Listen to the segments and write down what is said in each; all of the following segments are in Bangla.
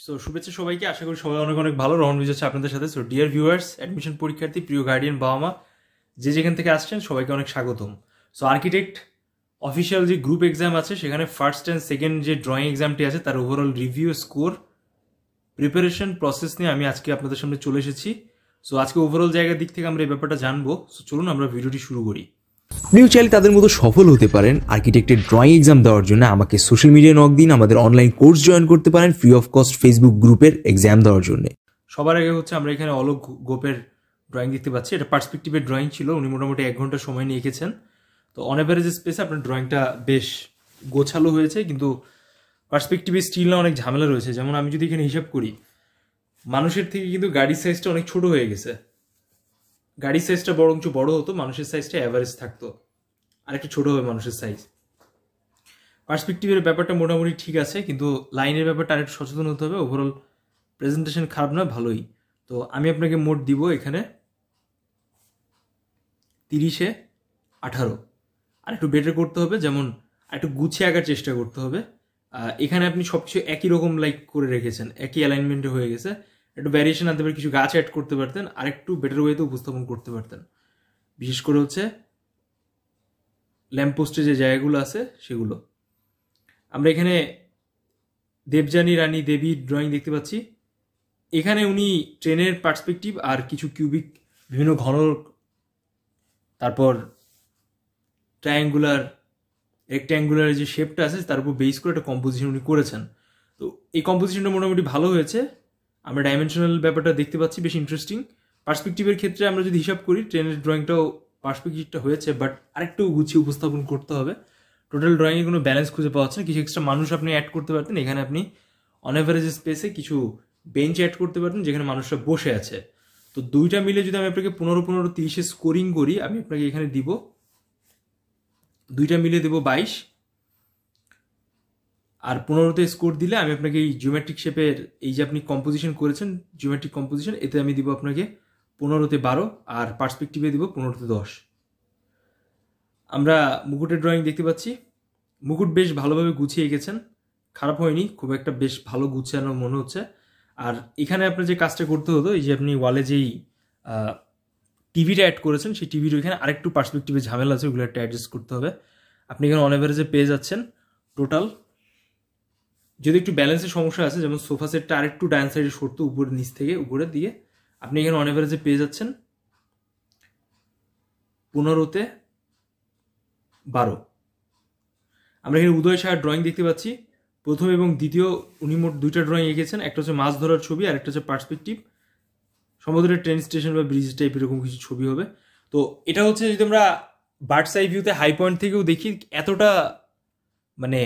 সো শুভেচ্ছা সবাইকে, আশা করি সবাই অনেক অনেক ভালো। রহন বিজ হচ্ছে আপনাদের সাথে। সো ডিয়ার ভিউয়ার্স, অ্যাডমিশন পরীক্ষার্থী, প্রিয় গার্ডিয়ান, বাবা মা যে যেখান থেকে আসছেন সবাইকে অনেক স্বাগতম। সো আর্কিটেক্ট অফিসিয়াল যে গ্রুপ এক্সাম আছে সেখানে ফার্স্ট অ্যান্ড সেকেন্ড যে ড্রয়িং এক্সামটি আছে তার overall review, score, preparation process নিয়ে আমি আজকে আপনাদের সামনে চলে এসেছি। সো আজকে ওভারঅল জায়গার দিক থেকে আমরা এই ব্যাপারটা জানবো। সো চলুন আমরা ভিডিওটি শুরু করি। আপনিও চাইলে তাদের মতো সফল হতে পারেন। আর্কিটেক্টের ড্রয়িং এক্সাম দেওয়ার জন্য আমাকে সোশ্যাল মিডিয়ায় নক দিন, আমাদের অনলাইন কোর্স জয়েন করতে পারেন ফ্রি অফ কস্ট ফেসবুক গ্রুপের এক্সাম দেওয়ার জন্য। সবার আগে হচ্ছে আমরা এখানে অলোক গোপের ড্রয়িং দেখতে পাচ্ছি। এটা পার্সপেক্টিভের ড্রয়িং ছিল, উনি মোটামুটি 1 ঘন্টা সময় নিয়ে এঁকেছেন। তো অন অ্যাভারেজ স্পেসে আপনার ড্রয়িংটা বেশ গোছালো হয়েছে, কিন্তু পার্সপেক্টিভের স্টিল না অনেক ঝামেলা রয়েছে। যেমন আমি যদি এখানে হিসাব করি, মানুষের থেকে কিন্তু গাড়ির সাইজটা অনেক ছোট হয়ে গেছে। গাড়ির সাইজটা বরঞ্চ বড় হতো, মানুষের সাইজটা অ্যাভারেজ থাকতো, আর একটু ছোট হবে মানুষের সাইজ। পার্সপেক্টিভের ব্যাপারটা মোটামুটি ঠিক আছে, কিন্তু লাইনের ব্যাপারটা আরেকটু সচেতন হতে হবে। ওভারঅল প্রেজেন্টেশন খারাপ না, ভালোই। তো আমি আপনাকে মোট দিব এখানে 30-18। আর একটু বেটার করতে হবে, যেমন একটু গুছিয়ে আঁকার চেষ্টা করতে হবে। এখানে আপনি সবকিছু একই রকম লাইক করে রেখেছেন, একই অ্যালাইনমেন্টে হয়ে গেছে। একটু ভ্যারিয়েশন আনতে পারে, কিছু গাছ অ্যাড করতে পারতেন, আর একটু বেটার ওয়েতে উপস্থাপন করতে পারতেন। বিশেষ করে হচ্ছে ল্যাম্পপোস্টে যে জায়গাগুলো আছে সেগুলো। আমরা এখানে দেবযানী রানী দেবীর ড্রয়িং দেখতে পাচ্ছি। এখানে উনি ট্রেনের পার্সপেক্টিভ আর কিছু কিউবিক বিভিন্ন ঘন, তারপর ট্রায়াঙ্গুলার, রেক্ট্যাঙ্গুলার যে শেপটা আছে তার উপর বেস করে একটা কম্পোজিশন উনি করেছেন। তো এই কম্পোজিশনটা মোটামুটি ভালো হয়েছে। আমরা ডাইমেনশনাল ব্যাপারটা দেখতে পাচ্ছি, বেশ ইন্টারেস্টিং। পার্সপেক্টিভের ক্ষেত্রে আমরা যদি হিসাব করি, ট্রেনের ড্রয়িংটাও পার্সপেক্টিভটা হয়েছে, বাট আরেকটু গুছিয়ে উপস্থাপন করতে হবে। টোটাল ড্রয়িংয়ে কোনো ব্যালেন্স খুঁজে পাওয়া যাচ্ছে না। কিছু এক্সট্রা মানুষ আপনি অ্যাড করতে পারতেন। এখানে আপনি অন অ্যাভারেজ স্পেসে কিছু বেঞ্চ অ্যাড করতে পারতেন যেখানে মানুষরা বসে আছে। তো দুইটা মিলে যদি আমি আপনাকে 15-15-30 স্কোরিং করি, আমি আপনাকে এখানে দিব, দুইটা মিলে দেবো 22। আর 15তে স্কোর দিলে আমি আপনাকে এই জিওমেট্রিক শেপের এই যে আপনি কম্পোজিশন করেছেন, জিওমেট্রিক কম্পোজিশন, এতে আমি দিব আপনাকে 15তে 12, আর পার্সপেক্টিভে দিব 15তে 10। আমরা মুকুটের ড্রয়িং দেখতে পাচ্ছি। মুকুট বেশ ভালোভাবে গুছিয়ে এঁকেছেন, খারাপ হয়নি, খুব একটা বেশ ভালো গুছানো মনে হচ্ছে। আর এখানে আপনার যে কাজটা করতে হতো, এই যে আপনি ওয়ালে যেই টিভিটা অ্যাড করেছেন, সেই টিভির ওইখানে আরেকটু পার্সপেক্টিভে ঝামেলা আছে, ওগুলো একটা অ্যাডজাস্ট করতে হবে। আপনি এখানে অন অ্যাভারেজে পেয়ে যাচ্ছেন টোটাল, যদি একটু ব্যালেন্সের সমস্যা আছে, যেমন সোফা সেটটা আরেকটু ডান সাইডে সরতো উপরে, নিচ থেকে উপরের দিকে, আপনি এখানে অন অ্যাভারেজে পেয়ে যাচ্ছেন 15তে 12। আমরা এখানে উদয় সাহার ড্রয়িং দেখতে পাচ্ছি। প্রথম এবং দ্বিতীয় উনি মোট দুইটা ড্রয়িং এঁকেছেন, একটা হচ্ছে মাছ ধরার ছবি আর একটা হচ্ছে পার্সপেক্টিভ। সম্ভবত ট্রেন স্টেশন বা ব্রিজ টাইপ এরকম কিছু ছবি হবে। তো এটা হচ্ছে যদি আমরা বার্ডস আই ভিউতে হাই পয়েন্ট থেকেও দেখি, এতটা মানে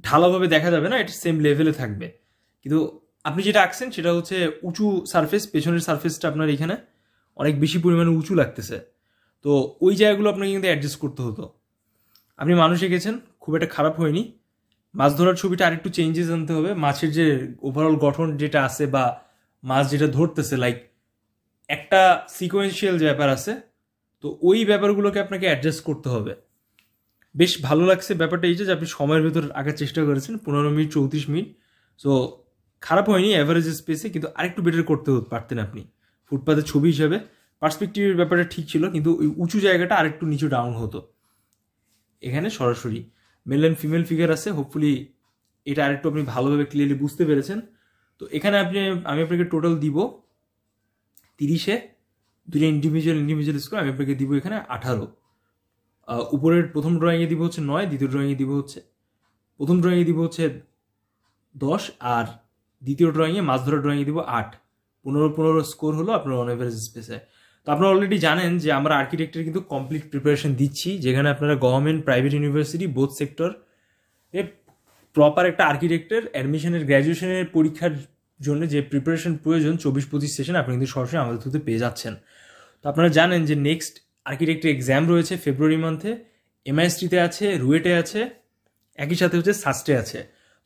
ঢালাভাবে দেখা যাবে না, এটা সেম লেভেলে থাকবে। কিন্তু আপনি যেটা আঁকছেন সেটা হচ্ছে উঁচু সারফেস, পেছনের সারফেসটা আপনার এখানে অনেক বেশি পরিমাণে উঁচু লাগতেছে। তো ওই জায়গাগুলো আপনাকে কিন্তু অ্যাডজাস্ট করতে হতো। আপনি মানুষ এঁকেছেন, খুব একটা খারাপ হয়নি। মাছ ধরার ছবিটা আরেকটু চেঞ্জেস আনতে হবে। মাছের যে ওভারঅল গঠন যেটা আছে, বা মাছ যেটা ধরতেছে, লাইক একটা সিকোয়েন্সিয়াল যে ব্যাপার আছে, তো ওই ব্যাপারগুলোকে আপনাকে অ্যাডজাস্ট করতে হবে। বেশ ভালো লাগছে ব্যাপারটা এই যে আপনি সময়ের ভেতর আঁকার চেষ্টা করেছেন, 15 মিনিট 34 মিনিট। সো খারাপ হয়নি অ্যাভারেজ স্পেসে, কিন্তু আরেকটু বেটার করতে পারতেন আপনি। ফুটপাতের ছবি হিসাবে পার্সপেক্টিভের ব্যাপারটা ঠিক ছিল, কিন্তু ওই উঁচু জায়গাটা আরেকটু নিচু ডাউন হতো। এখানে সরাসরি মেল অ্যান্ড ফিমেল ফিগার আছে, হোপফুলি এটা আরেকটু আপনি ভালোভাবে ক্লিয়ারলি বুঝতে পেরেছেন। তো এখানে আমি আপনাকে টোটাল দিব 30-এ, দুটো ইন্ডিভিজুয়াল স্কোর আমি আপনাকে দিব এখানে 18। উপরের প্রথম ড্রয়িংয়ে দিব হচ্ছে 9, দ্বিতীয় ড্রয়িংয়ে দিব হচ্ছে, প্রথম ড্রয়িংয়ে দিব হচ্ছে 10, আর দ্বিতীয় ড্রয়িংয়ে মাছ ধরার ড্রয়িংয়ে দিব 8। 15-15 স্কোর হলো আপনার অন অ্যাভারেজ স্পেসে। তো আপনারা অলরেডি জানেন যে আমরা আর্কিটেক্টের কিন্তু কমপ্লিট প্রিপারেশন দিচ্ছি, যেখানে আপনারা government, private university, both sector proper একটা আর্কিটেক্টের অ্যাডমিশনের গ্র্যাজুয়েশনের পরীক্ষার জন্য যে প্রিপারেশন প্রয়োজন 24-25 সেশন আপনি কিন্তু সরাসরি আমাদের থ্রুতে পেয়ে যাচ্ছেন। তো আপনারা জানেন যে নেক্সট আর্কিটেক্টের এক্সাম রয়েছে ফেব্রুয়ারি মান্থে, এমআইএসটিতে আছে, রুয়েটে আছে, একই সাথে হচ্ছে সাস্টে আছে।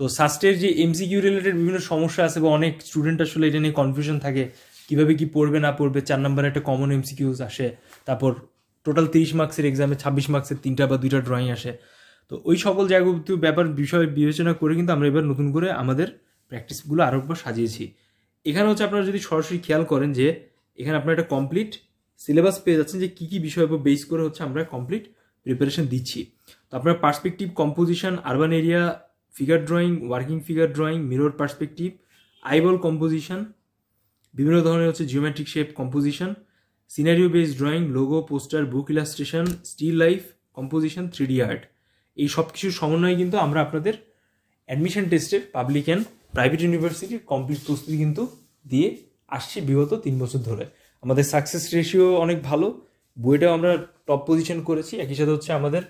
তো সাস্টের যে এমসিকিউ রিলেটেড বিভিন্ন সমস্যা আছে, বা অনেক স্টুডেন্ট আসলে এটা নিয়ে কনফিউশন থাকে, কীভাবে কি পড়বে না পড়বে। 4 নম্বরে একটা কমন এমসিকিউজ আসে, তারপর টোটাল 30 মার্কসের এক্সামে 26 মার্কসের 3টা বা 2টা ড্রয়িং আসে। তো ওই সকল জায়গাগুলো ব্যাপার বিষয় বিবেচনা করে কিন্তু আমরা এবার নতুন করে আমাদের প্র্যাকটিসগুলো আরও একবার সাজিয়েছি। এখানে হচ্ছে আপনারা যদি সরাসরি খেয়াল করেন যে এখানে আপনারা একটা কমপ্লিট সিলেবাস পেয়ে যাচ্ছেন যে কী কী বিষয়ের উপর বেস করে হচ্ছে আমরা কমপ্লিট প্রিপারেশন দিচ্ছি। তো আপনার perspective, composition, urban area, figure drawing, working figure drawing, mirror perspective, eyeball composition, বিভিন্ন ধরনের হচ্ছে geometric shape composition, scenario based drawing, logo, poster, book illustration, still life composition, 3D art, এই সব কিছুর সমন্বয়ে কিন্তু আমরা আপনাদের অ্যাডমিশন টেস্টের পাবলিক অ্যান্ড প্রাইভেট ইউনিভার্সিটির কমপ্লিট প্রস্তুতি কিন্তু দিয়ে আসছি বিগত 3 বছর ধরে। আমাদের সাকসেস রেশিও অনেক ভালো, বইটাও আমরা টপ পজিশন করেছি। একই সাথে হচ্ছে আমাদের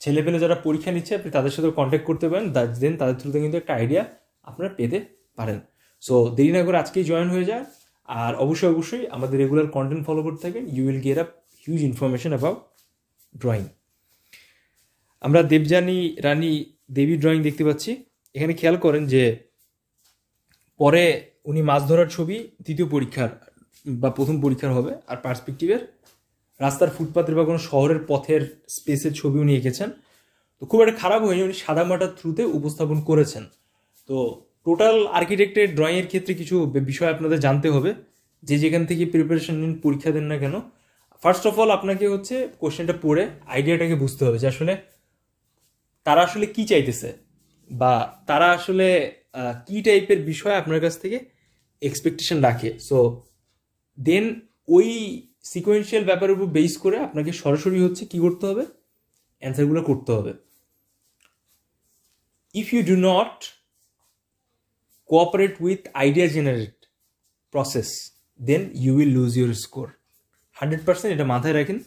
ছেলেপেলে যারা পরীক্ষা নিচ্ছে আপনি তাদের সাথে কন্ট্যাক্ট করতে পারেন, দেন তাদের থ্রুতে কিন্তু একটা আইডিয়া আপনারা পেতে পারেন। সো দেরি না করে আজকেই জয়েন হয়ে যায়, আর অবশ্যই আমাদের রেগুলার কন্টেন্ট ফলো করতে থাকেন। You will get up huge information about drawing. আমরা দেবযানী রানী দেবী ড্রয়িং দেখতে পাচ্ছি। এখানে খেয়াল করেন যে পরে উনি মাছ ধরার ছবি দ্বিতীয় পরীক্ষার বা প্রথম পরীক্ষার হবে, আর পার্সপেক্টিভের রাস্তার ফুটপাতের বা কোনো শহরের পথের স্পেসের ছবি উনি এঁকেছেন। তো খুব একটা খারাপ হয়নি, উনি সাদামাটার থ্রুতে উপস্থাপন করেছেন। তো টোটাল আর্কিটেক্টের ড্রয়িংয়ের ক্ষেত্রে কিছু বিষয় আপনাদের জানতে হবে, যে যেখান থেকে প্রিপারেশন নিন, পরীক্ষা দেন না কেন। ফার্স্ট অফ অল আপনাকে হচ্ছে কোশ্চেনটা পড়ে আইডিয়াটাকে বুঝতে হবে যে আসলে তারা আসলে কি চাইতেছে, বা তারা আসলে কি টাইপের বিষয় আপনার কাছ থেকে এক্সপেকটেশন রাখে। সো দেন ওই সিকোয়েন্সিয়াল ব্যাপারের উপর বেস করে আপনাকে সরাসরি হচ্ছে কি করতে হবে, অ্যান্সারগুলো করতে হবে। If you do not cooperate with idea generate process, then you will lose your score. 100% এটা মাথায় রাখেন।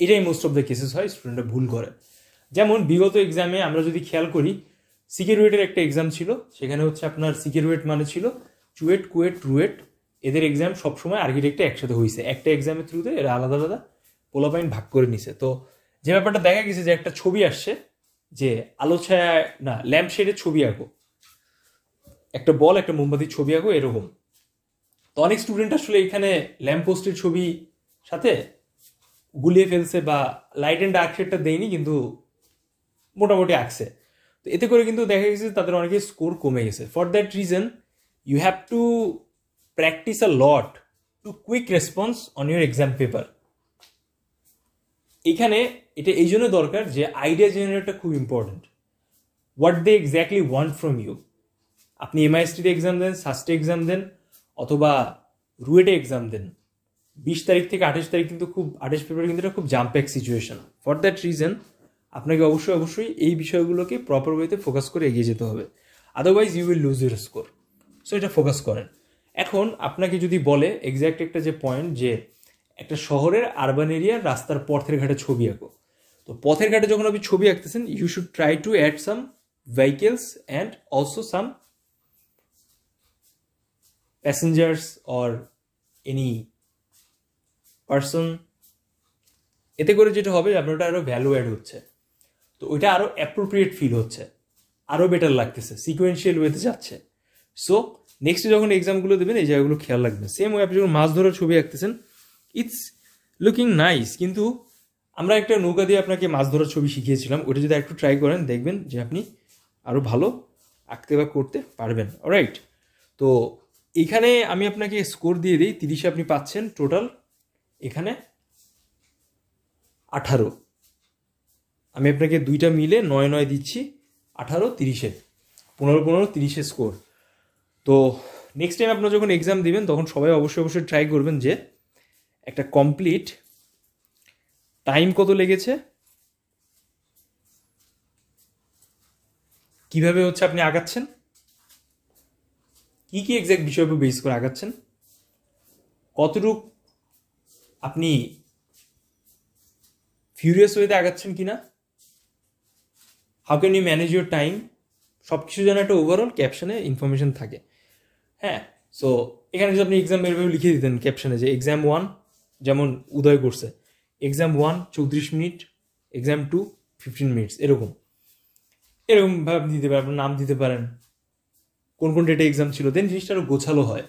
এটাই মোস্ট অফ দ্য কেসেস হয়, স্টুডেন্টরা ভুল করে। যেমন বিগত এক্সামে আমরা যদি খেয়াল করি, সিকিউরিটির একটা এক্সাম ছিল, সেখানে হচ্ছে আপনার সিকিউরিট মানে ছিল চুয়েট, কুয়েট, রুয়েট, এদের এক্সাম সবসময় আর্কিটেক্টে একসাথে হয়েছে। একটা এক্সামের থ্রুতে এরা আলাদা আলাদা পোলাপাইন ভাগ করে নিছে। তো যে ব্যাপারটা দেখা গেছে যে একটা ছবি আসছে যে আলো ছায়া না, ল্যাম্প শেডের ছবি আঁকো, একটা বল, একটা মোমবাতির ছবি আঁকো, এরকম। তো অনেক স্টুডেন্ট আসলে এখানে ল্যাম্প পোস্টের ছবি সাথে গুলিয়ে ফেলছে, বা লাইট অ্যান্ড ডার্ক শেডটা দেয়নি কিন্তু মোটামুটি আঁকছে। তো এতে করে কিন্তু দেখা গেছে তাদের অনেকের স্কোর কমে গেছে। For that reason you have to practice a lot to quick response on your exam paper. এখানে এটা এই জন্য দরকার যে আইডিয়া জেনারেটটা খুব important. What they exactly want from you. আপনি এমআইএসটিতে এক্সাম দেন, সাস্টে এক্সাম দেন, অথবা রুয়েটে এক্সাম দেন, 20 তারিখ থেকে 28 তারিখ কিন্তু খুব 28 ফেব্রুয়ারি কিন্তু এটা খুব জাম্প্যাক সিচুয়েশন। ফর দ্যাট রিজন আপনাকে অবশ্যই এই বিষয়গুলোকে প্রপার ওয়েতে ফোকাস করে এগিয়ে যেতে হবে, otherwise you will lose your score. So এটা ফোকাস করেন। এখন আপনাকে যদি বলে এক্স্যাক্ট একটা যে পয়েন্ট, যে একটা শহরের আরবান এরিয়ার রাস্তার পথের ঘাটে ছবি আঁকো, তো পথের ঘাটে যখন আপনি ছবি আঁকতেছেন, you should try to add some vehicles and also some passengers or any person. এতে করে যেটা হবে আপনার ওটা আরও ভ্যালু অ্যাড হচ্ছে, তো ওইটা আরও অ্যাপ্রোপ্রিয়েট ফিল হচ্ছে, আরও বেটার লাগতেছে, সিকোয়েন্সিয়াল ওয়েতে যাচ্ছে। সো নেক্সটে যখন এক্সামগুলো দেবেন এই জায়গাগুলো খেয়াল রাখবেন। সেম ওয়ে আপনি যখন মাছ ধরার ছবি আঁকতেছেন, ইটস লুকিং নাইস, কিন্তু আমরা একটা নৌকা দিয়ে আপনাকে মাছ ধরার ছবি শিখিয়েছিলাম, ওটা যদি একটু ট্রাই করেন দেখবেন যে আপনি আরও ভালো আঁকতে বা করতে পারবেন। অলরাইট, তো এখানে আমি আপনাকে স্কোর দিয়ে দিই। 30-এ আপনি পাচ্ছেন টোটাল এখানে 18। আমি আপনাকে দুইটা মিলে 9 দিচ্ছি, 18, 30-এ 15, 30-এ স্কোর। তো নেক্সট টাইম আপনারা যখন এক্সাম দিবেন তখন সবাই অবশ্যই ট্রাই করবেন যে একটা কমপ্লিট টাইম কত লেগেছে, কিভাবে হচ্ছে আপনি আগাচ্ছেন, কি কি এক্সাক্ট বিষয়ের উপর বেস করে আগাচ্ছেন, কতটুক আপনি ফিউরিয়াস ওয়েতে আগাচ্ছেন কিনা, how can you manage your time, সব কিছু যেন একটা ওভারঅল ক্যাপশনে ইনফরমেশন থাকে। হ্যাঁ, সো এখানে যদি আপনি এক্সাম এভাবে লিখে দিতেন ক্যাপশনে যে এক্সাম 1 যেমন উদয় করছে, এক্সাম 1 34 মিনিট, এক্সাম 2 15 মিনিটস, এরকমভাবে আপনি দিতে পারেন, আপনার নাম দিতে পারেন, কোন কোন ডেটে এক্সাম ছিল, দেন জিনিসটা আরও গোছালো হয়।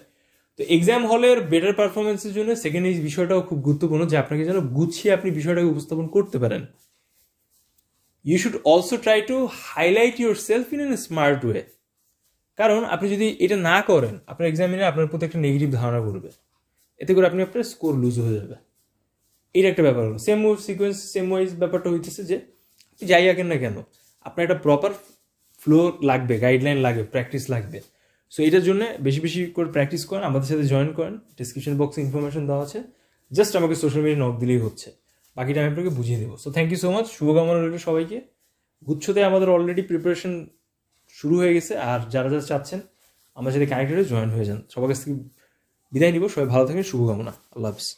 তো এক্সাম হলের বেটার পারফরমেন্সের জন্য সেকেন্ড এই বিষয়টাও খুব গুরুত্বপূর্ণ যে আপনাকে যেন গুছিয়ে আপনি বিষয়টাকে উপস্থাপন করতে পারেন। You should also try to highlight yourself in an smart way. কারণ আপনি যদি এটা না করেন আপনার এক্সামিনার আপনার প্রতি একটা নেগেটিভ ধারণা করবে, এতে করে আপনি আপনার স্কোর লুজ হয়ে যাবে। এটা একটা ব্যাপার হলো। সেম সিকোয়েন্স সেম ওয়াইজ ব্যাপারটা হইতেছে যে আপনি যাই আঁকেন না কেন আপনার একটা প্রপার ফ্লো লাগবে, গাইডলাইন লাগবে, প্র্যাকটিস লাগবে। সো এটার জন্য বেশি বেশি করে প্র্যাকটিস করেন, আমাদের সাথে জয়েন করেন, ডিসক্রিপশন বক্সে ইনফরমেশন দেওয়া আছে, জাস্ট আমাকে সোশ্যাল মিডিয়া নক দিলেই হচ্ছে, বাকিটা আমি আপনাকে বুঝিয়ে দেবো। So thank you so much, শুভকামনা রইল সবাইকে। গুচ্ছতে আমাদের অলরেডি প্রিপারেশন শুরু হয়ে গেছে, আর যারা যারা চাচ্ছেন আমার সাথে কানেক্টেড জয়েন হয়ে যান। সবার কাছ থেকে বিদায় নিব, সবাই ভালো থাকেন, শুভকামনা, আল্লাহ হাফিজ।